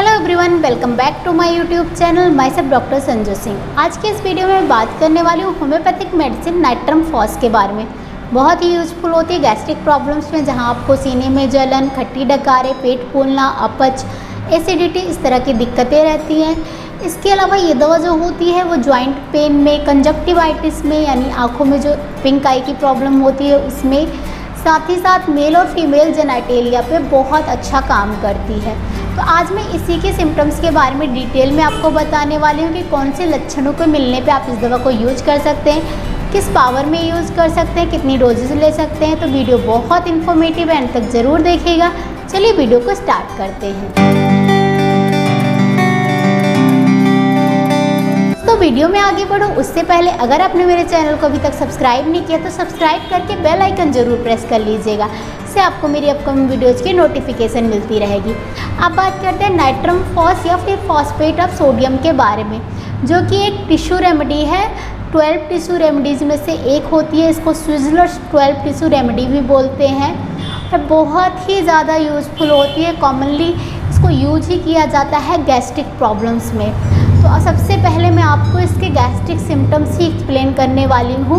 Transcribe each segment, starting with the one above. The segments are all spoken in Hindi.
Hello everyone, welcome back to my YouTube channel myself doctor Sanju Singh. आज के इस वीडियो में बात करने वाली हूँ होम्योपैथिक मेडिसिन नाइट्रम फॉस के बारे में। बहुत ही यूजफुल होती है गैस्ट्रिक प्रॉब्लम्स में, जहाँ आपको सीने में जलन, खट्टी डकारे, पेट फूलना, अपच, एसिडिटी, इस तरह की दिक्कतें रहती हैं। इसके अलावा ये दवा जो होती है वो जॉइंट पेन में, कंजक्टिवाइटिस में यानी आँखों में जो पिंक आई की प्रॉब्लम होती है उसमें, साथ ही साथ मेल और फीमेल जेनाइटेलिया पे बहुत अच्छा काम करती है। तो आज मैं इसी के सिम्टम्स के बारे में डिटेल में आपको बताने वाली हूँ कि कौन से लक्षणों को मिलने पे आप इस दवा को यूज कर सकते हैं, किस पावर में यूज़ कर सकते हैं, कितनी डोजेज ले सकते हैं। तो वीडियो बहुत इन्फॉर्मेटिव है, एंड तक ज़रूर देखिएगा। चलिए वीडियो को स्टार्ट करते हैं। तो वीडियो में आगे बढ़ो उससे पहले अगर आपने मेरे चैनल को अभी तक सब्सक्राइब नहीं किया तो सब्सक्राइब करके बेल आइकन जरूर प्रेस कर लीजिएगा, इससे आपको मेरी अपकमिंग वीडियोज़ की नोटिफिकेशन मिलती रहेगी। अब बात करते हैं नाइट्रम फॉस या फिर फॉस्फेट ऑफ सोडियम के बारे में, जो कि एक टिश्यू रेमेडी है। 12 टिश्यू रेमेडीज़ में से एक होती है। इसको स्विट्ज़रलैंड 12 टिश्यू रेमेडी भी बोलते हैं और बहुत ही ज़्यादा यूज़फुल होती है। कॉमनली इसको यूज ही किया जाता है गैस्ट्रिक प्रॉब्लम्स में। तो सबसे पहले मैं आपको इसके गैस्ट्रिक सिम्टम्स ही एक्सप्लेन करने वाली हूँ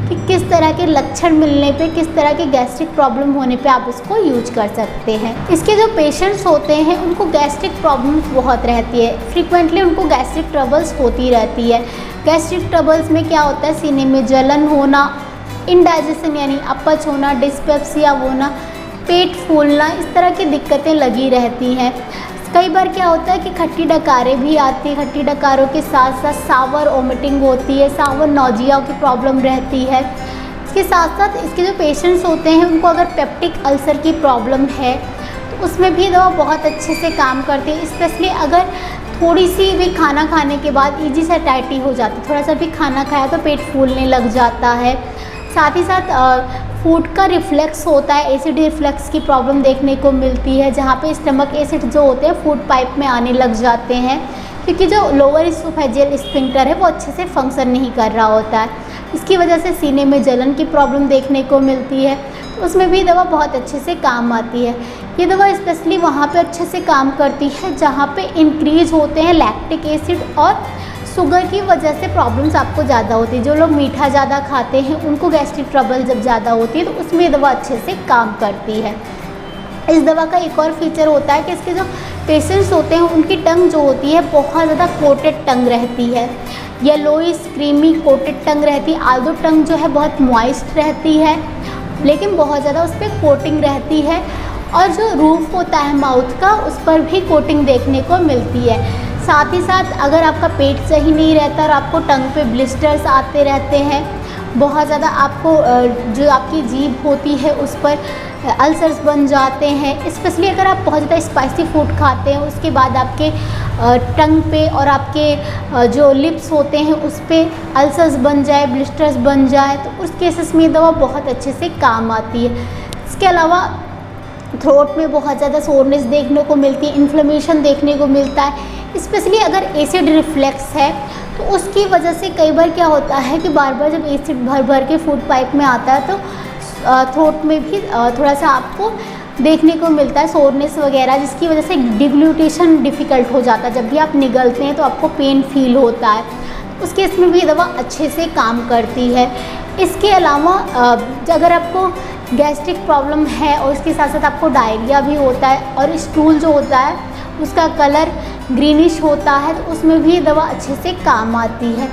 कि किस तरह के लक्षण मिलने पे, किस तरह के गैस्ट्रिक प्रॉब्लम होने पे आप इसको यूज कर सकते हैं। इसके जो पेशेंट्स होते हैं उनको गैस्ट्रिक प्रॉब्लम्स बहुत रहती है, फ्रीक्वेंटली उनको गैस्ट्रिक ट्रबल्स होती रहती है। गैस्ट्रिक ट्रबल्स में क्या होता है, सीने में जलन होना, इंडाइजेशन यानी अपच होना, डिस्पेप्सिया होना, पेट फूलना, इस तरह की दिक्कतें लगी रहती हैं। कई बार क्या होता है कि खट्टी डकारें भी आती है। खट्टी डकारों के साथ साथ सावर वोमिटिंग होती है, सावर नौजिया की प्रॉब्लम रहती है। इसके साथ साथ इसके जो पेशेंट्स होते हैं उनको अगर पेप्टिक अल्सर की प्रॉब्लम है तो उसमें भी दवा बहुत अच्छे से काम करती है। स्पेशली अगर थोड़ी सी भी खाना खाने के बाद ईजी सैटिस्फैक्शन हो जाती है, थोड़ा सा भी खाना खाया तो पेट फूलने लग जाता है। साथ ही साथ फूड का रिफ्लेक्स होता है, एसिड रिफ्लेक्स की प्रॉब्लम देखने को मिलती है, जहाँ पे स्टमक एसिड जो होते हैं फूड पाइप में आने लग जाते हैं, क्योंकि जो लोअर इसोफेजियल स्फिंक्टर है वो अच्छे से फंक्शन नहीं कर रहा होता है। इसकी वजह से सीने में जलन की प्रॉब्लम देखने को मिलती है। तो उसमें भी दवा बहुत अच्छे से काम आती है। ये दवा स्पेशली वहाँ पे अच्छे से काम करती है जहाँ पे इंक्रीज होते हैं लैक्टिक एसिड और शुगर की वजह से प्रॉब्लम्स आपको ज़्यादा होती है। जो लोग मीठा ज़्यादा खाते हैं उनको गैस्ट्रिक ट्रबल जब ज़्यादा होती है तो उसमें दवा अच्छे से काम करती है। इस दवा का एक और फीचर होता है कि इसके जो पेशेंट्स होते हैं उनकी टंग जो होती है बहुत ज़्यादा कोटेड टंग रहती है, येलोइश क्रीमी कोटेड टंग रहती है। आल्दो टंग जो है बहुत मॉइस्ट रहती है, लेकिन बहुत ज़्यादा उस पर कोटिंग रहती है, और जो रूफ होता है माउथ का उस पर भी कोटिंग देखने को मिलती है। साथ ही साथ अगर आपका पेट सही नहीं रहता और आपको टंग पे ब्लिस्टर्स आते रहते हैं, बहुत ज़्यादा आपको जो आपकी जीभ होती है उस पर अल्सर्स बन जाते हैं, स्पेशली अगर आप बहुत ज़्यादा स्पाइसी फूड खाते हैं उसके बाद आपके टंग पे और आपके जो लिप्स होते हैं उस पर अल्सर्स बन जाए, ब्लिस्टर्स बन जाए, तो उस केसेस में दवा बहुत अच्छे से काम आती है। इसके अलावा थ्रोट में बहुत ज़्यादा सोरनेस देखने को मिलती है, इन्फ्लेमेशन देखने को मिलता है, स्पेशली अगर एसिड रिफ्लेक्स है तो उसकी वजह से कई बार क्या होता है कि बार बार जब एसिड भर भर के फूड पाइप में आता है तो थ्रोट में भी थोड़ा सा आपको देखने को मिलता है सोरनेस वगैरह, जिसकी वजह से डिग्लूटेशन डिफ़िकल्ट हो जाता है। जब भी आप निगलते हैं तो आपको पेन फील होता है, उस केस में भी दवा अच्छे से काम करती है। इसके अलावा अगर आपको गैस्ट्रिक प्रॉब्लम है और उसके साथ साथ आपको डायरिया भी होता है और स्टूल जो होता है उसका कलर ग्रीनिश होता है, तो उसमें भी ये दवा अच्छे से काम आती है।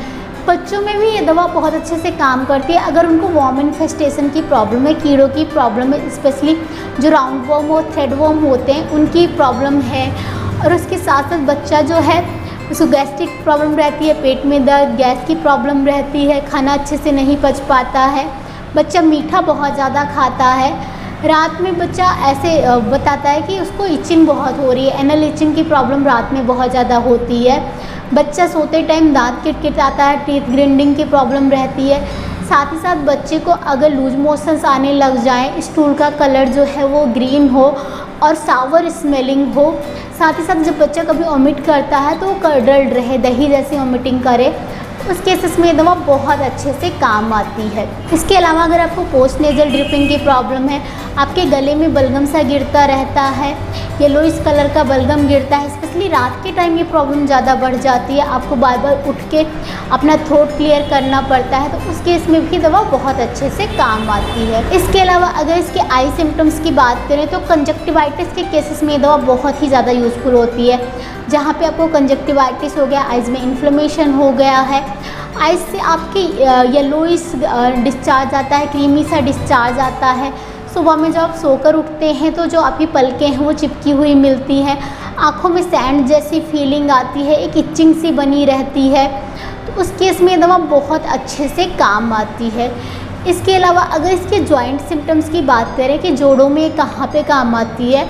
बच्चों में भी ये दवा बहुत अच्छे से काम करती है अगर उनको वॉर्म इन्फेस्टेशन की प्रॉब्लम है, कीड़ों की प्रॉब्लम है, स्पेशली जो राउंड वॉर्म और थ्रेड वॉर्म होते हैं उनकी प्रॉब्लम है। और उसके साथ साथ बच्चा जो है उसको गैस्ट्रिक प्रॉब्लम रहती है, पेट में दर्द, गैस की प्रॉब्लम रहती है, खाना अच्छे से नहीं पच पाता है, बच्चा मीठा बहुत ज़्यादा खाता है, रात में बच्चा ऐसे बताता है कि उसको इचिंग बहुत हो रही है, एनल इचिंग की प्रॉब्लम रात में बहुत ज़्यादा होती है, बच्चा सोते टाइम दांत किटकिटाता है, टीथ ग्राइंडिंग की प्रॉब्लम रहती है। साथ ही साथ बच्चे को अगर लूज मोशंस आने लग जाएं, स्टूल का कलर जो है वो ग्रीन हो और सावर स्मेलिंग हो, साथ ही साथ जब बच्चा कभी वॉमिट करता है तो वो कर्डल्ड रहे, दही जैसी वॉमिटिंग करे, उस केसेस में ये दवा बहुत अच्छे से काम आती है। इसके अलावा अगर आपको पोस्ट नेजल ड्रिपिंग की प्रॉब्लम है, आपके गले में बलगम सा गिरता रहता है, येलोइश कलर का बलगम गिरता है, स्पेशली रात के टाइम ये प्रॉब्लम ज़्यादा बढ़ जाती है, आपको बार बार उठ के अपना थ्रोट क्लियर करना पड़ता है, तो उस केस में भी दवा बहुत अच्छे से काम आती है। इसके अलावा अगर इसके आई सिम्टम्स की बात करें तो कंजक्टिवाइटिस के केसेस में ये दवा बहुत ही ज़्यादा यूज़फुल होती है। जहाँ पे आपको कंजक्टिवाइटिस हो गया, आइज़ में इन्फ्लेमेशन हो गया है, आइज़ से आपके येलोइश डिस्चार्ज आता है, क्रीमी सा डिस्चार्ज आता है, सुबह में जब आप सोकर उठते हैं तो जो आपकी पलकें हैं वो चिपकी हुई मिलती हैं, आँखों में सैंड जैसी फीलिंग आती है, एक इचिंग सी बनी रहती है, तो उस केस में दवा बहुत अच्छे से काम आती है। इसके अलावा अगर इसके जॉइंट सिम्टम्स की बात करें कि जोड़ों में कहाँ पे काम आती है,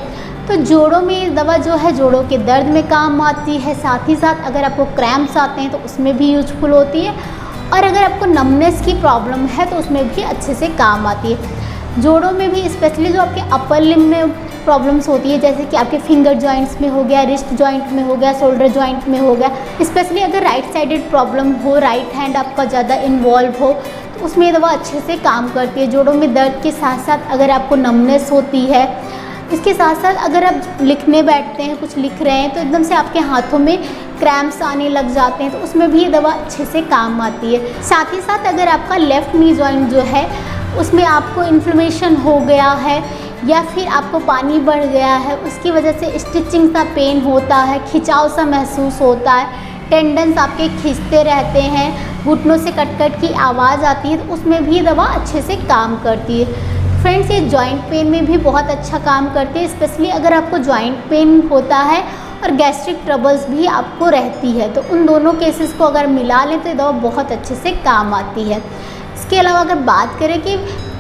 तो जोड़ों में दवा जो है जोड़ों के दर्द में काम आती है, साथ ही साथ अगर आपको क्रैम्प्स आते हैं तो उसमें भी यूजफुल होती है, और अगर आपको नमनेस की प्रॉब्लम है तो उसमें भी अच्छे से काम आती है। जोड़ों में भी स्पेशली जो आपके अपर लिम्ब में प्रॉब्लम्स होती है, जैसे कि आपके फिंगर जॉइंट्स में हो गया, रिस्ट जॉइंट में हो गया, शोल्डर जॉइंट में हो गया, स्पेशली अगर राइट साइडेड प्रॉब्लम हो, राइट हैंड आपका ज़्यादा इन्वॉल्व हो, तो उसमें ये दवा अच्छे से काम करती है। जोड़ों में दर्द के साथ साथ अगर आपको नमनेस होती है, इसके साथ साथ अगर आप लिखने बैठते हैं, कुछ लिख रहे हैं तो एकदम से आपके हाथों में क्रैम्प्स आने लग जाते हैं, तो उसमें भी ये दवा अच्छे से काम आती है। साथ ही साथ अगर आपका लेफ़्ट नी जॉइंट जो है उसमें आपको इन्फ्लेमेशन हो गया है या फिर आपको पानी बढ़ गया है, उसकी वजह से स्टिचिंग सा पेन होता है, खिंचाव सा महसूस होता है, टेंडन्स आपके खींचते रहते हैं, घुटनों से कट कट की आवाज़ आती है, तो उसमें भी दवा अच्छे से काम करती है। फ्रेंड्स, ये जॉइंट पेन में भी बहुत अच्छा काम करती है, स्पेशली अगर आपको जॉइंट पेन होता है और गैस्ट्रिक ट्रबल्स भी आपको रहती है, तो उन दोनों केसेस को अगर मिला लें तो ये दवा बहुत अच्छे से काम आती है। इसके अलावा अगर बात करें कि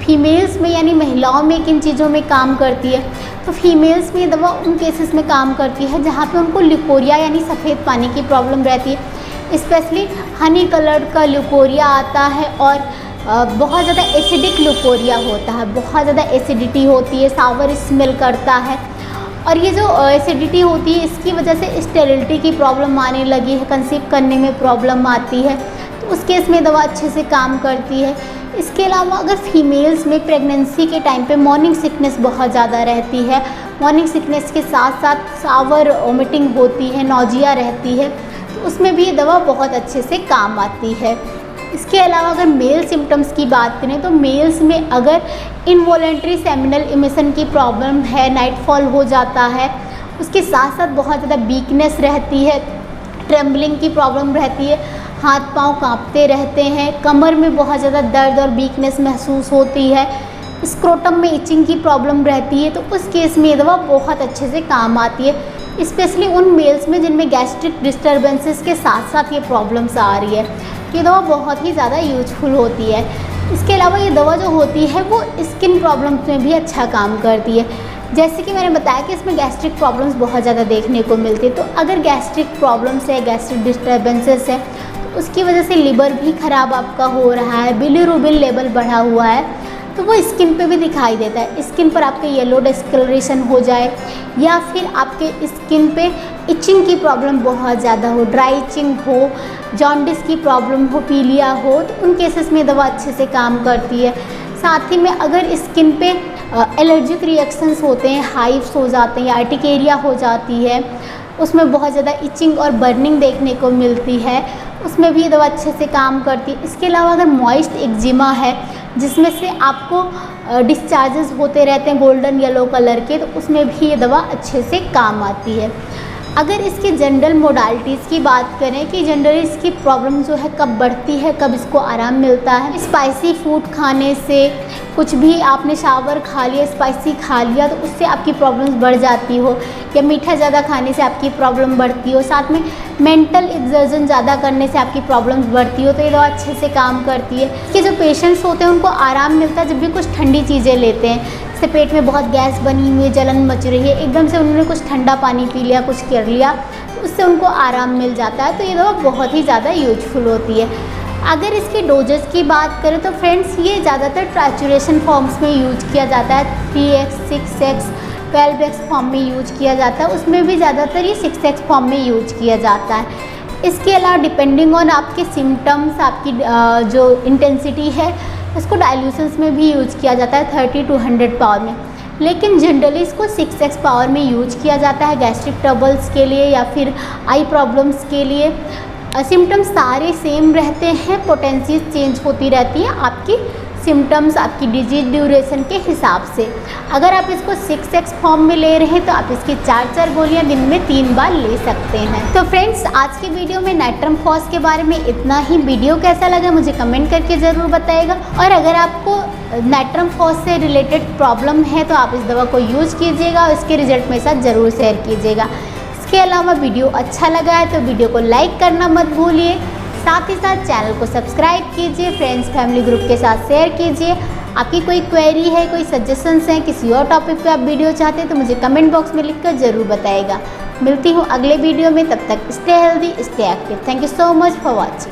फीमेल्स में यानी महिलाओं में किन चीज़ों में काम करती है, तो फीमेल्स में दवा उन केसेस में काम करती है जहाँ पे उनको ल्यूकोरिया यानी सफ़ेद पानी की प्रॉब्लम रहती है, स्पेशली हनी कलर्ड का ल्यूकोरिया आता है और बहुत ज़्यादा एसिडिक ल्यूकोरिया होता है, बहुत ज़्यादा एसिडिटी होती है, सावर स्मेल करता है, और ये जो एसिडिटी होती है इसकी वजह से स्टेरिलिटी की प्रॉब्लम आने लगी है, कंसीव करने में प्रॉब्लम आती है, तो उस केस में दवा अच्छे से काम करती है। इसके अलावा अगर फीमेल्स में प्रेगनेंसी के टाइम पे मॉर्निंग सिकनेस बहुत ज़्यादा रहती है, मॉर्निंग सिकनेस के साथ साथ सावर वोमिटिंग होती है, नौजिया रहती है, तो उसमें भी ये दवा बहुत अच्छे से काम आती है। इसके अलावा अगर मेल सिम्टम्स की बात करें तो मेल्स में अगर इनवॉलेंट्री सेमिनल इमिशन की प्रॉब्लम है, नाइटफॉल हो जाता है, उसके साथ साथ बहुत ज़्यादा वीकनेस रहती है, ट्रेम्बलिंग की प्रॉब्लम रहती है, हाथ पांव कांपते रहते हैं, कमर में बहुत ज़्यादा दर्द और वीकनेस महसूस होती है, स्क्रोटम में इचिंग की प्रॉब्लम रहती है, तो उस केस में ये दवा बहुत अच्छे से काम आती है, स्पेशली उन मेल्स में जिनमें गैस्ट्रिक डिस्टर्बेंसेस के साथ साथ ये प्रॉब्लम्स आ रही है। ये दवा बहुत ही ज़्यादा यूजफुल होती है। इसके अलावा ये दवा जो होती है वो स्किन प्रॉब्लम्स में भी अच्छा काम करती है। जैसे कि मैंने बताया कि इसमें गैस्ट्रिक प्रॉब्लम्स बहुत ज़्यादा देखने को मिलती है, तो अगर गैस्ट्रिक प्रॉब्लम्स है, गैस्ट्रिक डिस्टर्बेंसेस है, तो उसकी वजह से लिवर भी ख़राब आपका हो रहा है, बिलिरुबिन लेवल बढ़ा हुआ है, तो वो स्किन पे भी दिखाई देता है। स्किन पर आपके येलो डिस्कलरेशन हो जाए या फिर आपके स्किन पे इचिंग की प्रॉब्लम बहुत ज़्यादा हो, ड्राई इचिंग हो, जॉन्डिस की प्रॉब्लम हो, पीलिया हो, तो उन केसेस में दवा अच्छे से काम करती है। साथ ही में अगर स्किन पे एलर्जिक रिएक्शंस होते हैं, हाइव्स हो जाते हैं या अर्टिकेरिया हो जाती है, उसमें बहुत ज़्यादा इचिंग और बर्निंग देखने को मिलती है, उसमें भी ये दवा अच्छे से काम करती है। इसके अलावा अगर मॉइस्ट एक्जिमा है जिसमें से आपको डिस्चार्जेस होते रहते हैं गोल्डन येलो कलर के, तो उसमें भी ये दवा अच्छे से काम आती है। अगर इसके जनरल मोडालिटीज़ की बात करें कि जनरली इसकी प्रॉब्लम जो है कब बढ़ती है, कब इसको आराम मिलता है, स्पाइसी फूड खाने से, कुछ भी आपने शावर खा लिया, स्पाइसी खा लिया, तो उससे आपकी प्रॉब्लम्स बढ़ जाती हो, या मीठा ज़्यादा खाने से आपकी प्रॉब्लम बढ़ती हो, साथ में मेंटल एक्सर्जन ज़्यादा करने से आपकी प्रॉब्लम्स बढ़ती हो, तो ये दवा अच्छे से काम करती है। कि जो पेशेंट्स होते हैं उनको आराम मिलता है जब भी कुछ ठंडी चीज़ें लेते हैं, से पेट में बहुत गैस बनी हुई है, जलन मच रही है, एकदम से उन्होंने कुछ ठंडा पानी पी लिया, कुछ कर लिया, तो उससे उनको आराम मिल जाता है, तो ये दवा बहुत ही ज़्यादा यूजफुल होती है। अगर इसके डोजेस की बात करें तो फ्रेंड्स ये ज़्यादातर ट्रैचुरेशन फॉर्म्स में यूज किया जाता है, 3x, 6x, 12x फॉर्म में यूज किया जाता है, उसमें भी ज़्यादातर ये 6x फॉर्म में यूज किया जाता है। इसके अलावा डिपेंडिंग ऑन आपके सिम्टम्स, आपकी जो इंटेंसिटी है, इसको डाइल्यूशंस में भी यूज किया जाता है 30 to 100 पावर में, लेकिन जनरली इसको 6x पावर में यूज किया जाता है गैस्ट्रिक ट्रबल्स के लिए या फिर आई प्रॉब्लम्स के लिए। सिम्टम्स सारे सेम रहते हैं, पोटेंसी चेंज होती रहती है आपकी सिम्टम्स, आपकी डिजीज ड्यूरेशन के हिसाब से। अगर आप इसको 6x फॉर्म में ले रहे हैं तो आप इसकी 4 गोलियां दिन में 3 बार ले सकते हैं। तो फ्रेंड्स, आज की वीडियो में नाइट्रम फॉस के बारे में इतना ही। वीडियो कैसा लगा मुझे कमेंट करके ज़रूर बताइएगा, और अगर आपको नाइट्रम फॉस से रिलेटेड प्रॉब्लम है तो आप इस दवा को यूज़ कीजिएगा और इसके रिजल्ट मेरे साथ ज़रूर शेयर कीजिएगा। इसके अलावा वीडियो अच्छा लगा है तो वीडियो को लाइक करना मत भूलिए, साथ ही साथ चैनल को सब्सक्राइब कीजिए, फ्रेंड्स फैमिली ग्रुप के साथ शेयर कीजिए। आपकी कोई क्वेरी है, कोई सजेशंस हैं, किसी और टॉपिक पे आप वीडियो चाहते हैं तो मुझे कमेंट बॉक्स में लिखकर ज़रूर बताइएगा। मिलती हूँ अगले वीडियो में, तब तक stay healthy, stay active. Thank you so much for watching.